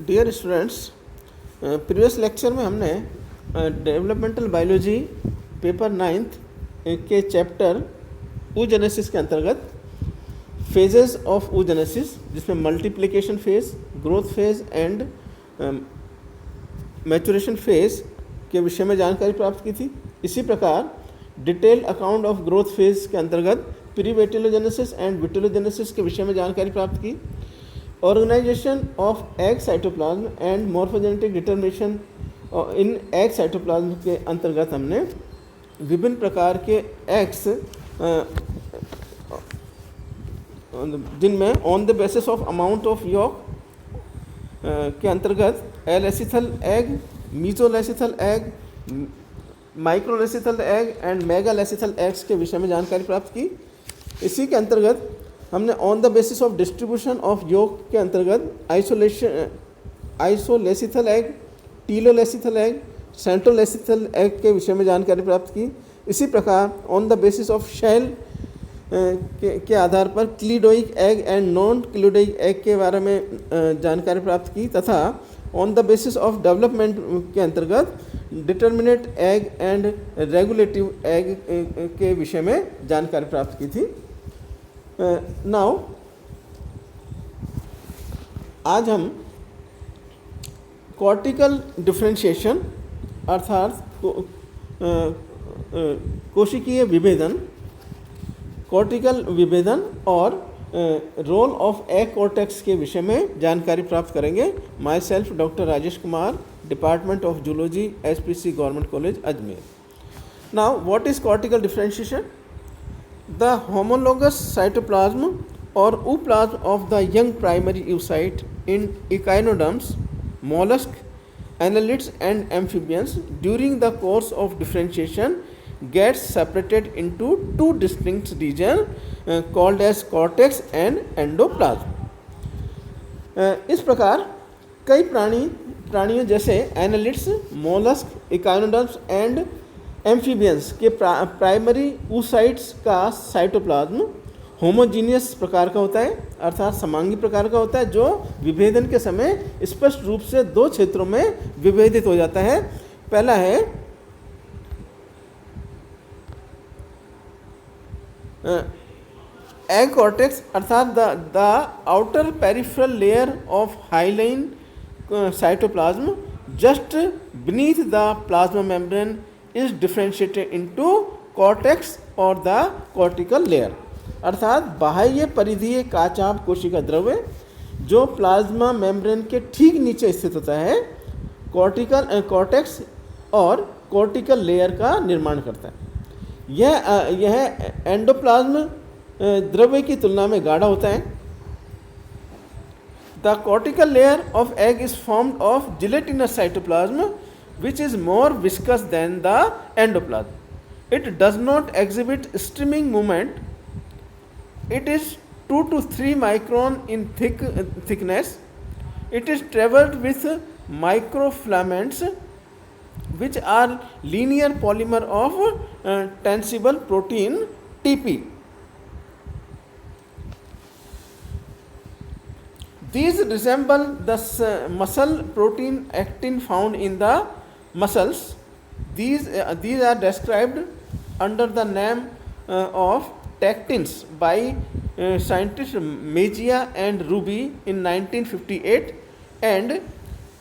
Dear students, previous lecture में हमने developmental biology paper 9th के चैप्टर oogenesis के अंतर्गत फेजेस ऑफ oogenesis, जिसमें multiplication phase, growth phase and maturation phase के विषय में जानकारी प्राप्त की थी। इसी प्रकार detail account of growth phase के अंतर्गत प्री विटिलोजेनेसिस एंड विटिलोजेनेसिस के विषय में जानकारी प्राप्त की। Organisation of egg cytoplasm and morphogenetic determination in egg cytoplasm के अंतर्गत हमने विभिन्न प्रकार के एग्स जिनमें on the basis of amount of yolk के अंतर्गत alecithal egg, mesolecithal egg, microlecithal egg and megalecithal eggs के विषय में जानकारी प्राप्त की। इसी के अंतर्गत हमने on the basis of distribution of yolk के अंतर्गत isolecithal egg, telolecithal egg, centrolecithal egg के विषय में जानकारी प्राप्त की। इसी प्रकार on the basis of shell के आधार पर cleidoic egg and non cleidoic egg के बारे में जानकारी प्राप्त की तथा on the basis of development के अंतर्गत determinate egg and regulative egg के विषय में जानकारी प्राप्त की थी। नाउ आज हम कॉर्टिकल डिफरेंशिएशन अर्थात कोशिकीय विभेदन, कॉर्टिकल विभेदन और रोल ऑफ एग कॉर्टेक्स के विषय में जानकारी प्राप्त करेंगे। My self doctor Rajesh Kumar, department of zoology, SPC government college Ajmer. Now what is cortical differentiation? The homologous cytoplasm or ooplasm of the young primary oocyte in echinoderms, mollusks, annelids and amphibians during the course of differentiation gets separated into two distinct regions called as cortex and endoplasm. इस प्रकार कई प्राणियों जैसे annelids, mollusc, echinoderms and amphibians के primary oocytes का cytoplasm homogeneous प्रकार का होता है अर्थात समांगी प्रकार का होता है, जो विभेदन के समय स्पष्ट रूप से दो क्षेत्रों में विभेदित हो जाता है। पहला है एग कॉर्टेक्स अर्थात the outer peripheral layer of hyaline cytoplasm just beneath the plasma membrane is differentiated into cortex और the cortical layer अर्थात बाह्य परिधीय काचाभ कोशिका द्रव्य जो प्लाज्मा मेम्ब्रेन के ठीक नीचे स्थित होता है कॉर्टेक्स और कॉर्टिकल लेयर का निर्माण करता है। यह एंडोप्लाज्म द्रव्य की तुलना में गाढ़ा होता है। The cortical layer of egg is formed of gelatinous cytoplasm which is more viscous than the endoplasm. It does not exhibit streaming movement. It is 2 to 3 micron in thickness. It is traveled with microfilaments which are linear polymer of tensible protein TP. These resemble the muscle protein actin found in the muscles. These are described under the name of tactins by scientists Mejia and Ruby in 1958 and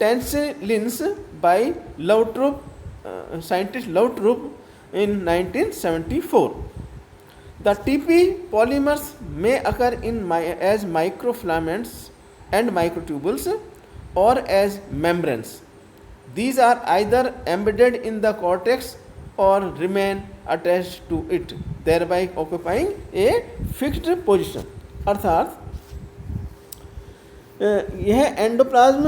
tensilins by scientist Lautrup in 1974. The TP polymers may occur as microfilaments and microtubules or as membranes. These are either embedded in the cortex or remain attached to it, thereby occupying a fixed position. अर्थात यह endoplasm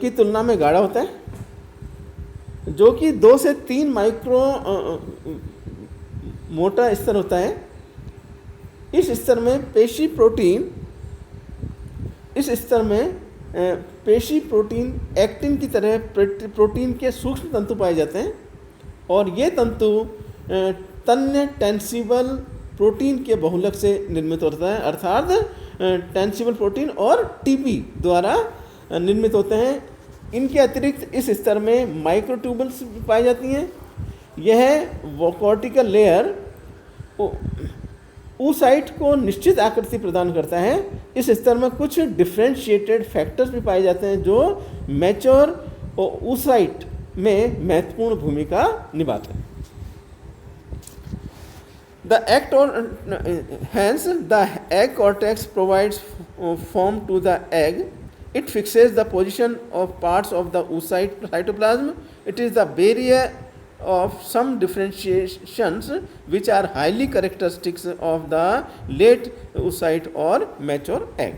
की तुलना में गाढ़ा होता है जो कि 2 से 3 माइक्रो मोटा स्तर होता है। इस स्तर में पेशी प्रोटीन एक्टिन की तरह प्रोटीन के सूक्ष्म तंतु पाए जाते हैं और ये तंतु तन्य टेंसिबल प्रोटीन के बहुलक से निर्मित होता है अर्थात टेंसिबल प्रोटीन और टीपी द्वारा निर्मित होते हैं। इनके अतिरिक्त इस स्तर में माइक्रोट्यूबल्स पाई जाती हैं। यह कॉर्टिकल लेयर oocyte को निश्चित आकृति प्रदान करता है। इस स्तर में कुछ डिफ्रेंशिएटेड फैक्टर्स भी पाए जाते हैं जो मैच्योर oocyte में महत्वपूर्ण भूमिका निभाते हैं। Hence, the egg cortex provides form to the egg. It fixes the position of parts of the oocyte cytoplasm. It is the barrier of some differentiations which are highly characteristics of the late oocyte or mature egg.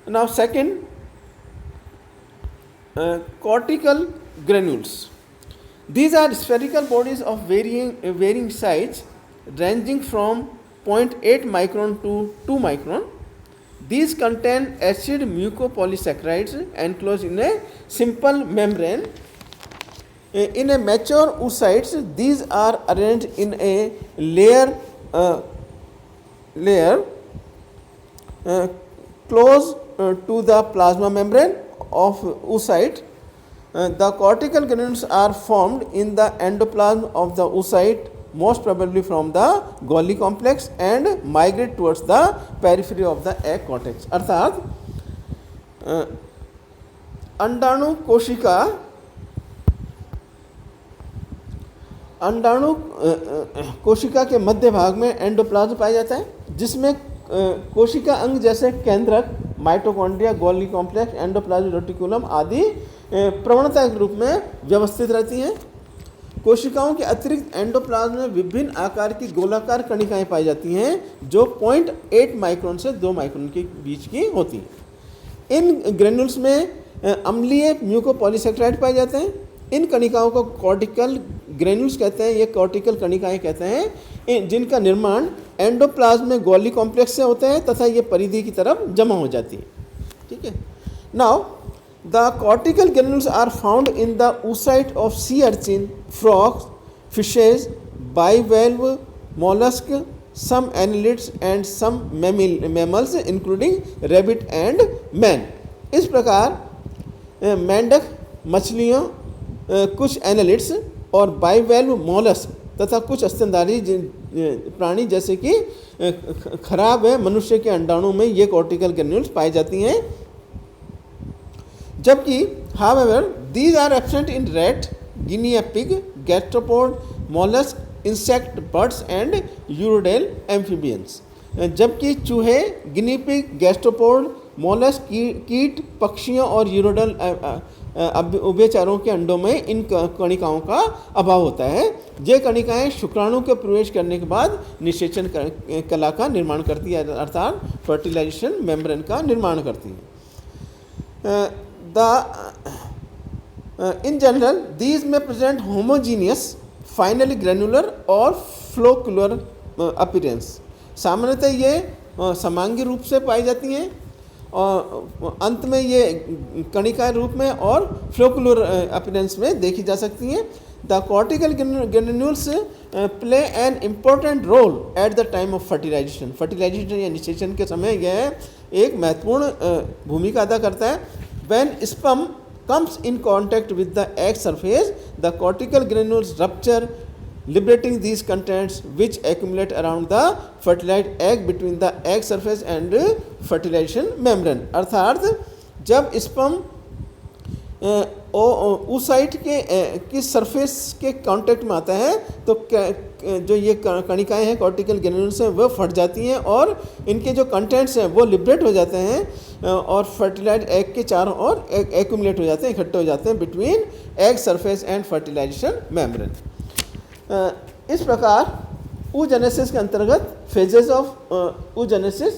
Now, second, cortical granules. These are spherical bodies of varying size ranging from 0.8 micron to 2 micron. These contain acid mucopolysaccharides enclosed in a simple membrane. In a mature oocytes, these are arranged in a layer close to the plasma membrane of oocyte. The cortical granules are formed in the endoplasm of the oocyte, most probably from the Golgi complex, and migrate towards the periphery of the egg cortex. अर्थात अंडाणु कोशिका के मध्य भाग में endoplasm पाया जाता है, जिसमें कोशिका अंग जैसे केंद्रक, mitochondria, Golgi complex, endoplasmic reticulum आदि प्रवणता के रूप में व्यवस्थित रहती हैं। कोशिकाओं के अतिरिक्त एंडोप्लाज्म में विभिन्न आकार की गोलाकार कणिकाएं पाई जाती हैं जो 0.8 माइक्रोन से 2 माइक्रोन के बीच की होती हैं। इन ग्रेन्यूल्स में अम्लीय म्यूकोपॉलीसैकेराइड पाए जाते हैं। इन कणिकाओं को कॉर्टिकल ग्रेन्यूल्स कहते हैं। ये कॉर्टिकल कणिकाएं कहते हैं जिनका निर्माण एंडोप्लाज्म में गोल्गी कॉम्प्लेक्स से होता है तथा ये परिधि की तरफ जमा हो जाती है। ठीक है। Now the cortical granules are found in the oocyte of sea urchin, frogs, fishes, bivalve, mollusk, some annelids and some mammals including rabbit and man. इस प्रकार मेंढक, मछलियों, कुछ एनालिड्स और बाइवेल्व मोलस्क तथा कुछ स्तनधारी प्राणी जैसे कि खराब है मनुष्य के अंडाणु में ये कॉर्टिकल ग्रेन्यूल्स पाई जाती हैं। जबकि however these are absent in rat, guinea pig, gastropod, mollusc, insect, birds and urodele amphibians. जबकि चूहे, गिनी पिग, गैस्ट्रोपोड, मोलस्क, कीट, पक्षियों और यूरोडेल उभयचरों के अंडों में इन कणिकाओं का अभाव होता है। ये कणिकाएं शुक्राणु के प्रवेश करने के बाद निषेचन कला का निर्माण करती है, अर्थात फर्टिलाइजेशन मेम्ब्रेन का निर्माण करती है। In general, these may present homogeneous, finely granular और floccular appearance. सामान्यतः ये समांगी रूप से पाई जाती हैं और अंत में ये कणिकाएं रूप में और फ्लोकुलर अपीरेंस में देखी जा सकती हैं। The cortical granules play an important role at the time of fertilisation. Fertilisation या निषेचन के समय यह एक महत्वपूर्ण भूमिका अदा करता है। When sperm comes in contact with the egg surface, the cortical granules rupture, liberating these contents which accumulate around the fertilized egg between the egg surface and fertilization membrane. अर्थात जब स्पर्म oocyte की surface के contact में आता है तो जो ये कणिकाएं हैं कॉर्टिकल ग्रेन्यूल्स हैं वह फट जाती हैं और इनके जो कंटेंट्स हैं वो लिबरेट हो जाते हैं और फर्टिलाइज्ड एग के चारों ओर एक्यूमुलेट हो जाते हैं, इकट्ठे हो जाते हैं between egg surface and fertilisation membrane. इस प्रकार oogenesis के अंतर्गत phases of oogenesis,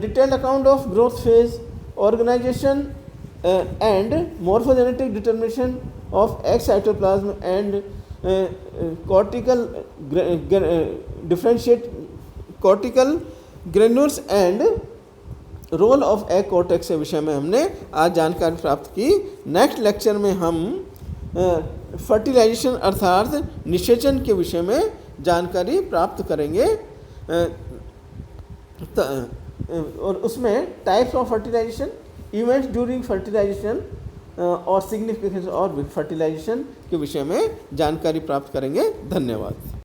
detailed account of growth phase, organisation and morphogenetic determination of egg cytoplasm and cortical differentiate cortical granules and role of egg cortex के विषय में हमने आज जानकारी प्राप्त की। नेक्स्ट लेक्चर में हम फर्टिलाइजेशन अर्थात निषेचन के विषय में जानकारी प्राप्त करेंगे और उसमें types of fertilisation, events during fertilisation और सिग्निफिकेंस और फर्टिलाइजेशन के विषय में जानकारी प्राप्त करेंगे। धन्यवाद।